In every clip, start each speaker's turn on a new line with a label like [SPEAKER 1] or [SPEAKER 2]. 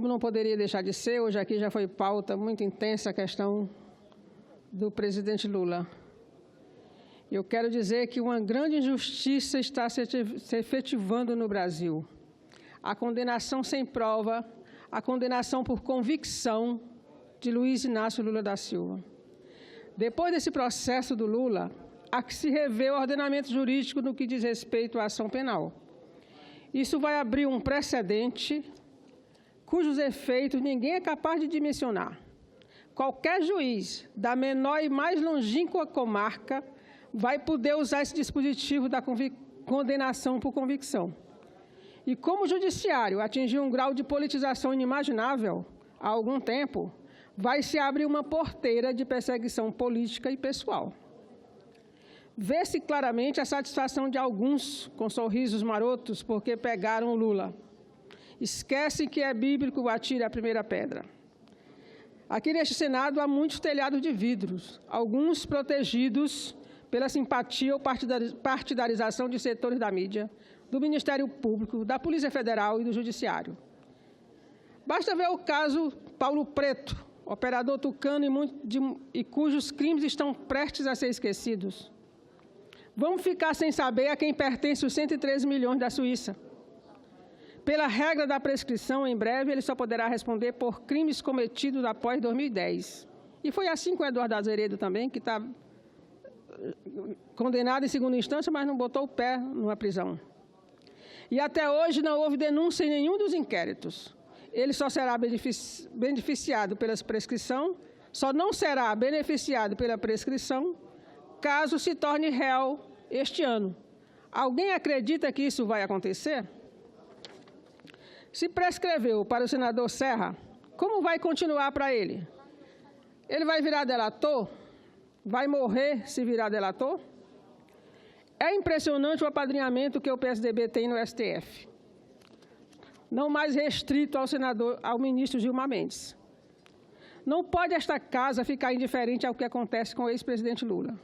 [SPEAKER 1] Não poderia deixar de ser, hoje aqui já foi pauta muito intensa a questão do presidente Lula. Eu quero dizer que uma grande injustiça está se efetivando no Brasil. A condenação sem prova, a condenação por convicção de Luiz Inácio Lula da Silva. Depois desse processo do Lula, há que se rever o ordenamento jurídico no que diz respeito à ação penal. Isso vai abrir um precedente cujos efeitos ninguém é capaz de dimensionar. Qualquer juiz da menor e mais longínqua comarca vai poder usar esse dispositivo da condenação por convicção. E como o judiciário atingiu um grau de politização inimaginável há algum tempo, vai se abrir uma porteira de perseguição política e pessoal. Vê-se claramente a satisfação de alguns com sorrisos marotos porque pegaram o Lula. Esquecem que é bíblico o atire a primeira pedra. Aqui neste Senado há muitos telhados de vidros, alguns protegidos pela simpatia ou partidarização de setores da mídia, do Ministério Público, da Polícia Federal e do Judiciário. Basta ver o caso Paulo Preto, operador tucano e cujos crimes estão prestes a ser esquecidos. Vamos ficar sem saber a quem pertence os 113 milhões da Suíça. Pela regra da prescrição, em breve, ele só poderá responder por crimes cometidos após 2010. E foi assim com o Eduardo Azeredo também, que está condenado em segunda instância, mas não botou o pé numa prisão. E até hoje não houve denúncia em nenhum dos inquéritos. Ele só será beneficiado pela prescrição, só não será beneficiado pela prescrição, caso se torne réu este ano. Alguém acredita que isso vai acontecer? Se prescreveu para o senador Serra, como vai continuar para ele? Ele vai virar delator? Vai morrer se virar delator? É impressionante o apadrinhamento que o PSDB tem no STF. Não mais restrito ao ministro Gilmar Mendes. Não pode esta casa ficar indiferente ao que acontece com o ex-presidente Lula.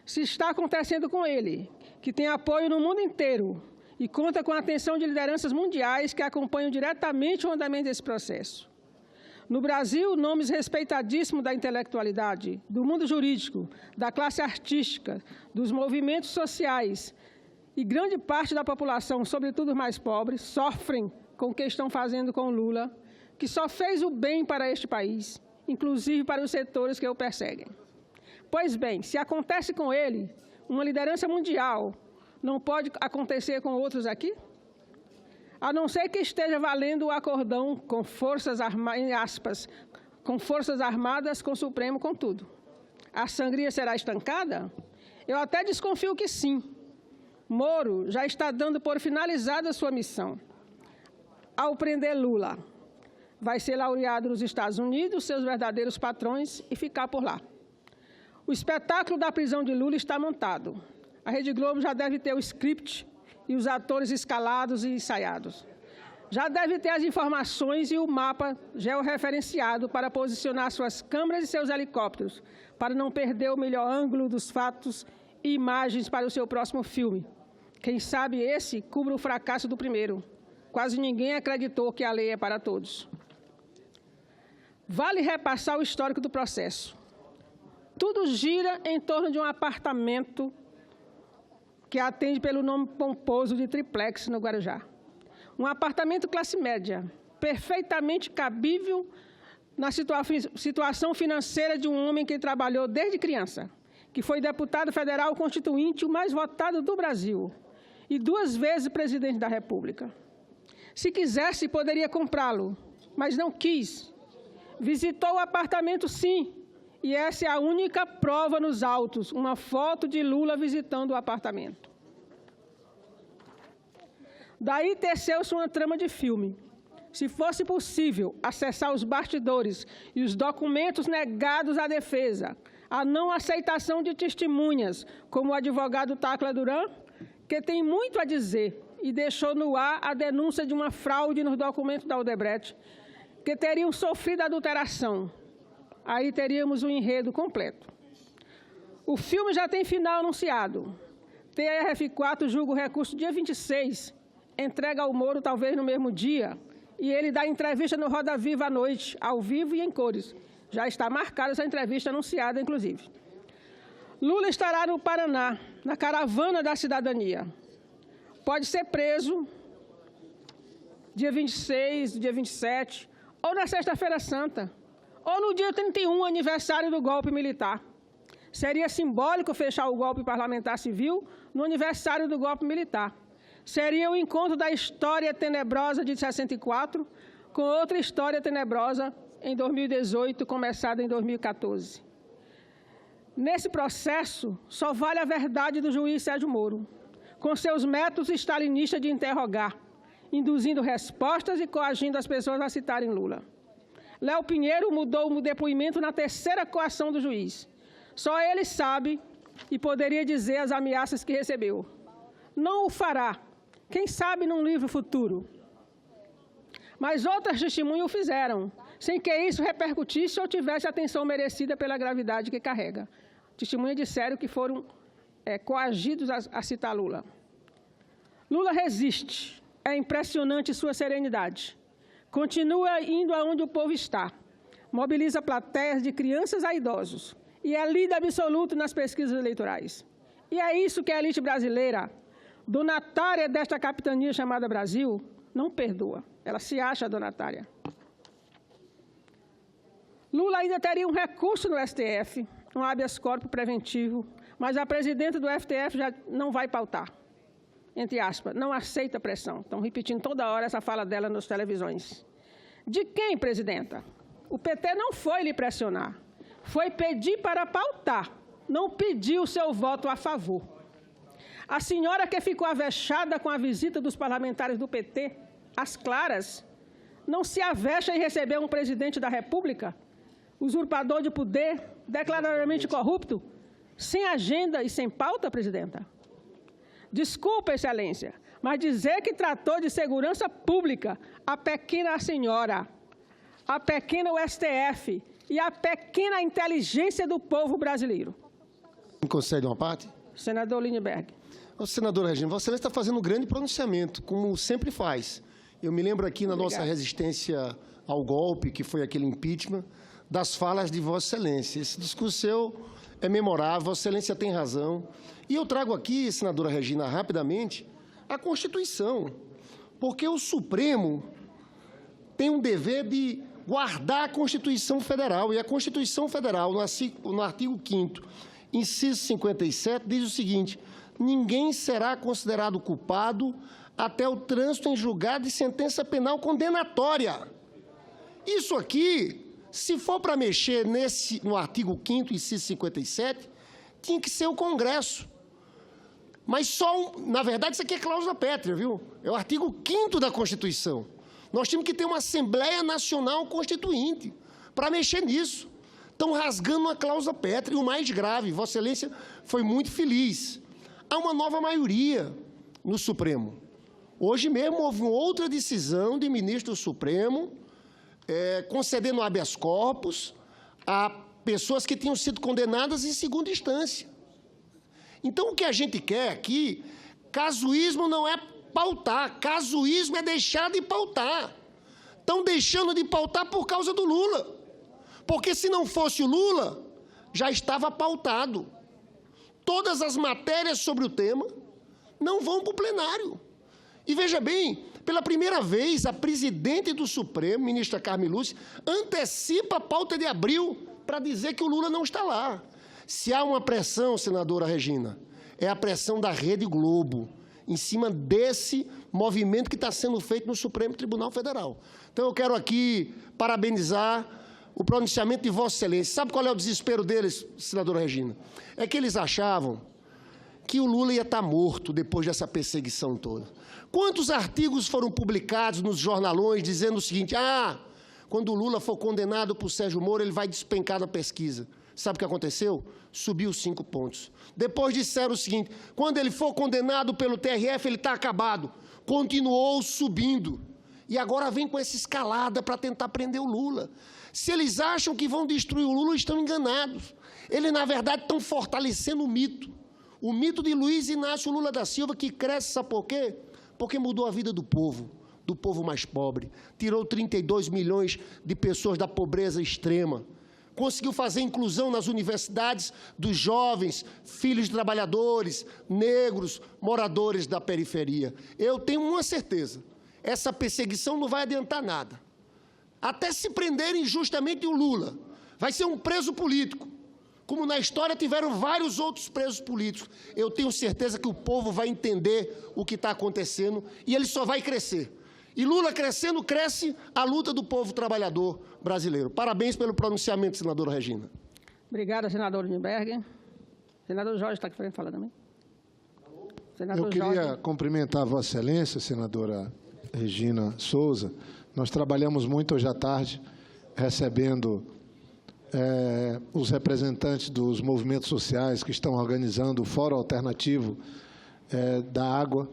[SPEAKER 1] Se está acontecendo com ele, que tem apoio no mundo inteiro, e conta com a atenção de lideranças mundiais que acompanham diretamente o andamento desse processo. No Brasil, nomes respeitadíssimos da intelectualidade, do mundo jurídico, da classe artística, dos movimentos sociais e grande parte da população, sobretudo os mais pobres, sofrem com o que estão fazendo com Lula, que só fez o bem para este país, inclusive para os setores que o perseguem. Pois bem, se acontece com ele, uma liderança mundial, não pode acontecer com outros aqui? A não ser que esteja valendo o acordão com forças armadas, com o Supremo, com tudo. A sangria será estancada? Eu até desconfio que sim. Moro já está dando por finalizada a sua missão. Ao prender Lula, vai ser laureado nos Estados Unidos, seus verdadeiros patrões, e ficar por lá. O espetáculo da prisão de Lula está montado. A Rede Globo já deve ter o script e os atores escalados e ensaiados. Já deve ter as informações e o mapa georreferenciado para posicionar suas câmeras e seus helicópteros, para não perder o melhor ângulo dos fatos e imagens para o seu próximo filme. Quem sabe esse cubra o fracasso do primeiro. Quase ninguém acreditou que a lei é para todos. Vale repassar o histórico do processo. Tudo gira em torno de um apartamento que atende pelo nome pomposo de triplex no Guarujá. Um apartamento classe média, perfeitamente cabível na situação financeira de um homem que trabalhou desde criança, que foi deputado federal constituinte, o mais votado do Brasil, e 2 vezes presidente da República. Se quisesse, poderia comprá-lo, mas não quis. Visitou o apartamento, sim, e essa é a única prova nos autos, uma foto de Lula visitando o apartamento. Daí teceu-se uma trama de filme. Se fosse possível acessar os bastidores e os documentos negados à defesa, a não aceitação de testemunhas, como o advogado Tacla Duran, que tem muito a dizer e deixou no ar a denúncia de uma fraude nos documentos da Odebrecht, que teriam sofrido adulteração. Aí teríamos um enredo completo. O filme já tem final anunciado. TRF4 julga o recurso dia 26, entrega ao Moro talvez no mesmo dia e ele dá entrevista no Roda Viva à noite, ao vivo e em cores. Já está marcada essa entrevista anunciada, inclusive. Lula estará no Paraná, na caravana da cidadania. Pode ser preso dia 26, dia 27, ou na Sexta-feira Santa, ou no dia 31, aniversário do golpe militar. Seria simbólico fechar o golpe parlamentar civil no aniversário do golpe militar. Seria o encontro da história tenebrosa de 64 com outra história tenebrosa em 2018, começada em 2014. Nesse processo, só vale a verdade do juiz Sérgio Moro, com seus métodos stalinistas de interrogar, induzindo respostas e coagindo as pessoas a citarem Lula. Léo Pinheiro mudou o depoimento na terceira coação do juiz. Só ele sabe e poderia dizer as ameaças que recebeu. Não o fará, quem sabe num livro futuro. Mas outras testemunhas o fizeram, sem que isso repercutisse ou tivesse a atenção merecida pela gravidade que carrega. Testemunhas disseram que foram coagidos a citar Lula. Lula resiste, é impressionante sua serenidade. Continua indo aonde o povo está, mobiliza plateias de crianças a idosos e é líder absoluto nas pesquisas eleitorais. E é isso que a elite brasileira, donatária desta capitania chamada Brasil, não perdoa. Ela se acha donatária. Lula ainda teria um recurso no STF, um habeas corpus preventivo, mas a presidenta do STF já não vai pautar. Entre aspas, não aceita pressão. Estão repetindo toda hora essa fala dela nas televisões. De quem, presidenta? O PT não foi lhe pressionar, foi pedir para pautar, não pediu seu voto a favor. A senhora que ficou avexada com a visita dos parlamentares do PT, às claras, não se avexa em receber um presidente da República, usurpador de poder, declaradamente corrupto, sem agenda e sem pauta, presidenta? Desculpa, excelência, mas dizer que tratou de segurança pública a pequena senhora, a pequena STF e a pequena inteligência do povo brasileiro.
[SPEAKER 2] Me concede uma parte?
[SPEAKER 1] Senador Lindbergh.
[SPEAKER 2] Senadora Regina, Vossa Excelência está fazendo um grande pronunciamento, como sempre faz. Eu me lembro aqui na nossa resistência ao golpe, que foi aquele impeachment, das falas de Vossa Excelência. Esse discurso seu é memorável, Vossa Excelência tem razão. E eu trago aqui, senadora Regina, rapidamente, a Constituição, porque o Supremo tem um dever de guardar a Constituição Federal, e a Constituição Federal, no artigo 5º, inciso 57, diz o seguinte: ninguém será considerado culpado até o trânsito em julgado de sentença penal condenatória. Isso aqui, se for para mexer no artigo 5º, inciso 57, tinha que ser o Congresso. Mas só, na verdade, isso aqui é cláusula pétrea, viu? É o artigo 5º da Constituição. Nós temos que ter uma Assembleia Nacional Constituinte para mexer nisso. Estão rasgando uma cláusula pétrea. E o mais grave, Vossa Excelência foi muito feliz. Há uma nova maioria no Supremo. Hoje mesmo houve outra decisão de ministro do Supremo concedendo habeas corpus a pessoas que tinham sido condenadas em segunda instância. Então, o que a gente quer aqui, casuísmo não é pautar, casuísmo é deixar de pautar. Estão deixando de pautar por causa do Lula. Porque se não fosse o Lula, já estava pautado. Todas as matérias sobre o tema não vão para o plenário. E veja bem, pela primeira vez, a presidente do Supremo, ministra Carmen Lúcia, antecipa a pauta de abril para dizer que o Lula não está lá. Se há uma pressão, senadora Regina, é a pressão da Rede Globo, em cima desse movimento que está sendo feito no Supremo Tribunal Federal. Então, eu quero aqui parabenizar o pronunciamento de Vossa Excelência. Sabe qual é o desespero deles, senadora Regina? É que eles achavam que o Lula ia estar morto depois dessa perseguição toda. Quantos artigos foram publicados nos jornalões dizendo o seguinte: quando o Lula for condenado por Sérgio Moro, ele vai despencar na pesquisa. Sabe o que aconteceu? Subiu 5 pontos. Depois disseram o seguinte: quando ele for condenado pelo TRF, ele está acabado. Continuou subindo. E agora vem com essa escalada para tentar prender o Lula. Se eles acham que vão destruir o Lula, estão enganados. Eles, na verdade, estão fortalecendo o mito. O mito de Luiz Inácio Lula da Silva, que cresce, sabe por quê? Porque mudou a vida do povo do povo mais pobre, tirou 32 milhões de pessoas da pobreza extrema, conseguiu fazer inclusão nas universidades dos jovens, filhos de trabalhadores, negros, moradores da periferia. Eu tenho uma certeza, essa perseguição não vai adiantar nada. Até se prenderem injustamente o Lula, vai ser um preso político, como na história tiveram vários outros presos políticos. Eu tenho certeza que o povo vai entender o que está acontecendo e ele só vai crescer. E Lula crescendo, cresce a luta do povo trabalhador brasileiro. Parabéns pelo pronunciamento, senadora Regina.
[SPEAKER 1] Obrigada, senador Lindbergh. Senador Jorge está querendo falar também.
[SPEAKER 3] Eu queria cumprimentar a Vossa Excelência, senadora Regina Souza. Nós trabalhamos muito hoje à tarde, recebendo os representantes dos movimentos sociais que estão organizando o Fórum Alternativo da Água,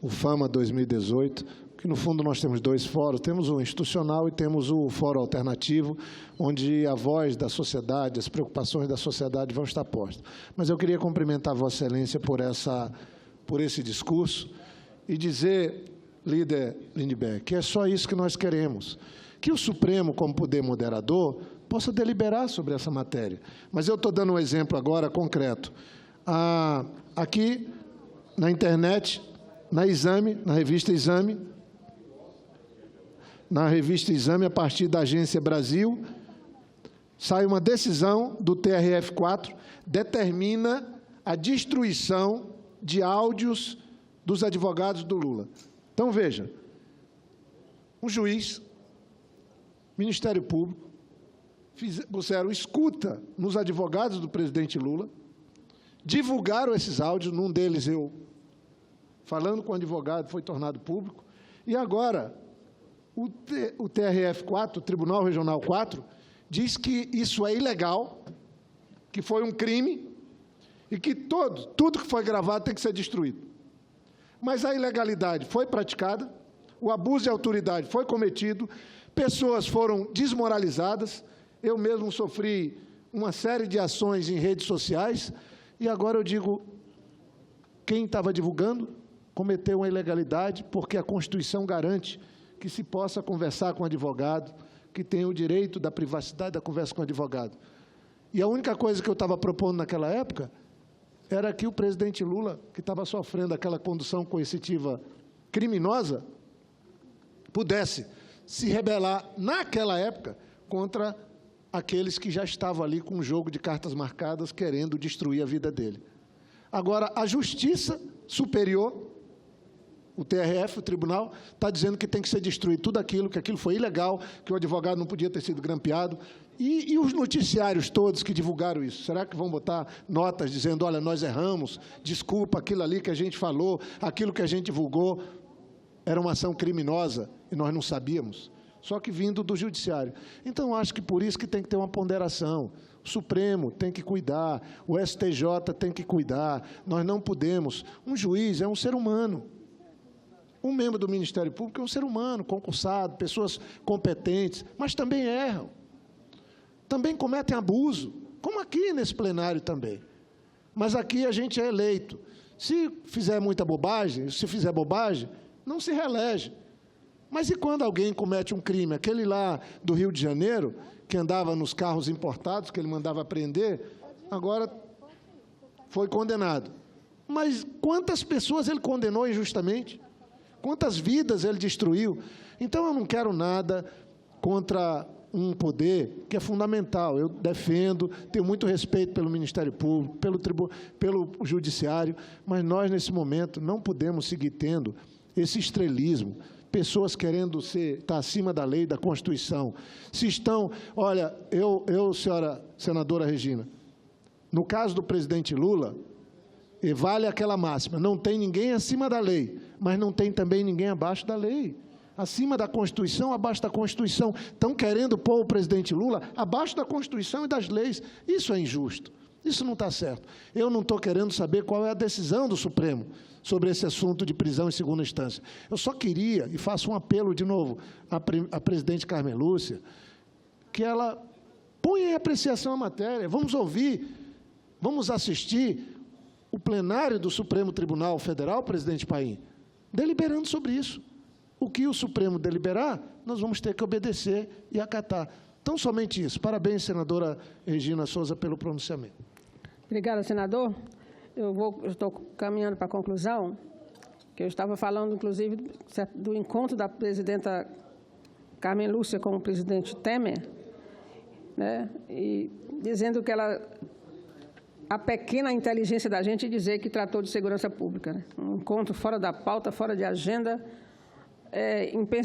[SPEAKER 3] o FAMA 2018, que, no fundo, nós temos dois fóruns, temos o institucional e temos o Fórum Alternativo, onde a voz da sociedade, as preocupações da sociedade vão estar postas. Mas eu queria cumprimentar a Vossa Excelência por esse discurso e dizer, líder Lindbergh, que é só isso que nós queremos, que o Supremo, como poder moderador, possa deliberar sobre essa matéria. Mas eu estou dando um exemplo agora concreto. Aqui, na internet, na revista Exame, a partir da Agência Brasil, sai uma decisão do TRF4, determina a destruição de áudios dos advogados do Lula. Então, veja, um juiz, Ministério Público, fizeram escuta nos advogados do presidente Lula, divulgaram esses áudios, num deles eu, falando com o advogado, foi tornado público, e agora o TRF4, o Tribunal Regional 4, diz que isso é ilegal, que foi um crime, e que tudo que foi gravado tem que ser destruído. Mas a ilegalidade foi praticada, o abuso de autoridade foi cometido, pessoas foram desmoralizadas, eu mesmo sofri uma série de ações em redes sociais, e agora eu digo, quem estava divulgando cometeu uma ilegalidade, porque a Constituição garante que se possa conversar com o advogado, que tem o direito da privacidade da conversa com o advogado. E a única coisa que eu estava propondo naquela época era que o presidente Lula, que estava sofrendo aquela condução coercitiva criminosa, pudesse se rebelar, naquela época, contra aqueles que já estavam ali com um jogo de cartas marcadas, querendo destruir a vida dele. Agora, a Justiça Superior, o TRF, o tribunal, está dizendo que tem que ser destruído tudo aquilo, que aquilo foi ilegal, que o advogado não podia ter sido grampeado. E os noticiários todos que divulgaram isso, será que vão botar notas dizendo, olha, nós erramos, desculpa, aquilo ali que a gente falou, aquilo que a gente divulgou era uma ação criminosa e nós não sabíamos? Só que vindo do Judiciário. Então, acho que por isso que tem que ter uma ponderação. O Supremo tem que cuidar, o STJ tem que cuidar, nós não podemos. Um juiz é um ser humano. Um membro do Ministério Público é um ser humano, concursado, pessoas competentes, mas também erram. Também cometem abuso, como aqui nesse plenário também. Mas aqui a gente é eleito. Se fizer muita bobagem, se fizer bobagem, não se reelege. Mas e quando alguém comete um crime? Aquele lá do Rio de Janeiro, que andava nos carros importados, que ele mandava prender, agora foi condenado. Mas quantas pessoas ele condenou injustamente? Quantas vidas ele destruiu? Então, eu não quero nada contra um poder que é fundamental. Eu defendo, tenho muito respeito pelo Ministério Público, pelo Judiciário, mas nós, nesse momento, não podemos seguir tendo esse estrelismo, pessoas querendo estar acima da lei, da Constituição. Se estão... Olha, senhora senadora Regina, no caso do presidente Lula, vale aquela máxima, não tem ninguém acima da lei, mas não tem também ninguém abaixo da lei. Acima da Constituição, abaixo da Constituição. Estão querendo pôr o presidente Lula abaixo da Constituição e das leis. Isso é injusto. Isso não está certo. Eu não estou querendo saber qual é a decisão do Supremo sobre esse assunto de prisão em segunda instância. Eu só queria, e faço um apelo de novo à presidente Carmen Lúcia, que ela ponha em apreciação a matéria. Vamos ouvir, vamos assistir o plenário do Supremo Tribunal Federal, presidente Paim, deliberando sobre isso. O que o Supremo deliberar, nós vamos ter que obedecer e acatar. Tão somente isso. Parabéns, senadora Regina Souza, pelo pronunciamento.
[SPEAKER 1] Obrigada, senador. Eu estou caminhando para a conclusão, que eu estava falando, inclusive, do encontro da presidenta Carmen Lúcia com o presidente Temer, né, e dizendo que a pequena inteligência da gente dizer que tratou de segurança pública. Né? Um encontro fora da pauta, fora de agenda,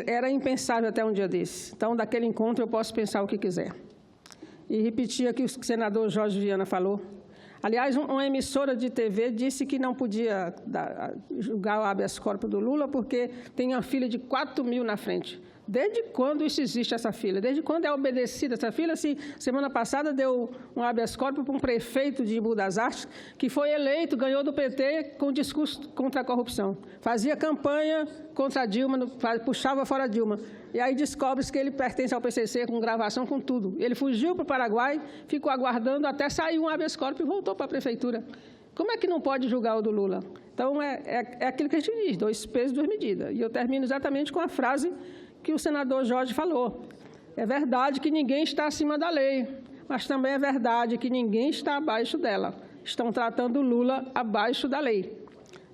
[SPEAKER 1] era impensável até um dia desse. Então, daquele encontro, eu posso pensar o que quiser. E repetir aqui o que o senador Jorge Viana falou. Aliás, uma emissora de TV disse que não podia julgar o habeas corpus do Lula porque tem uma fila de 4.000 na frente. Desde quando isso existe, essa fila? Desde quando é obedecida essa fila? Assim, semana passada deu um habeas corpus para um prefeito de Embu das Artes que foi eleito, ganhou do PT com discurso contra a corrupção. Fazia campanha contra a Dilma, puxava fora a Dilma. E aí descobre-se que ele pertence ao PCC, com gravação, com tudo. Ele fugiu para o Paraguai, ficou aguardando até sair um habeas corpus e voltou para a prefeitura. Como é que não pode julgar o do Lula? Então, é aquilo que a gente diz, 2 pesos, 2 medidas. E eu termino exatamente com a frase que o senador Jorge falou. É verdade que ninguém está acima da lei, mas também é verdade que ninguém está abaixo dela. Estão tratando o Lula abaixo da lei.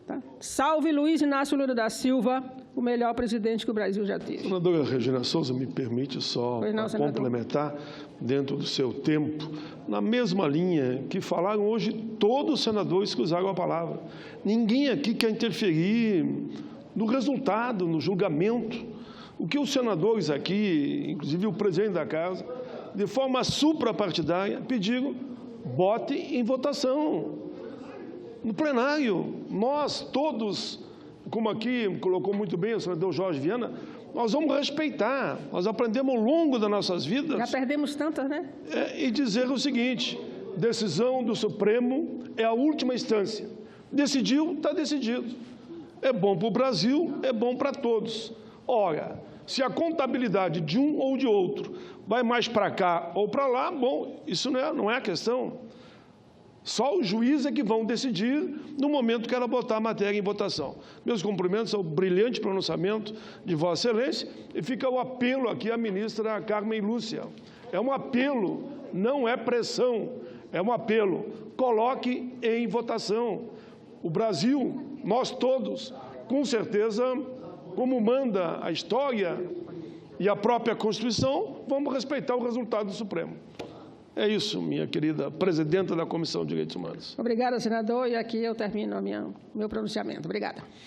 [SPEAKER 1] Tá? Salve Luiz Inácio Lula da Silva, o melhor presidente que o Brasil já teve.
[SPEAKER 4] Senadora Regina Souza, me permite só complementar, dentro do seu tempo, na mesma linha que falaram hoje todos os senadores que usaram a palavra. Ninguém aqui quer interferir no resultado, no julgamento. O que os senadores aqui, inclusive o presidente da Casa, de forma suprapartidária, pediram, bote em votação. No plenário, nós todos, como aqui colocou muito bem o senador Jorge Viana, nós vamos respeitar, nós aprendemos ao longo das nossas vidas.
[SPEAKER 1] Já perdemos tantas, né?
[SPEAKER 4] E dizer o seguinte, decisão do Supremo é a última instância. Decidiu, está decidido. É bom para o Brasil, é bom para todos. Ora, se a contabilidade de um ou de outro vai mais para cá ou para lá, bom, isso não é a questão. Só os juízes é que vão decidir no momento que ela botar a matéria em votação. Meus cumprimentos ao brilhante pronunciamento de Vossa Excelência e fica o apelo aqui à ministra Carmen Lúcia. É um apelo, não é pressão, é um apelo. Coloque em votação. O Brasil, nós todos, com certeza, como manda a história e a própria Constituição, vamos respeitar o resultado do Supremo. É isso, minha querida presidenta da Comissão de Direitos Humanos.
[SPEAKER 1] Obrigada, senador. E aqui eu termino meu pronunciamento. Obrigada.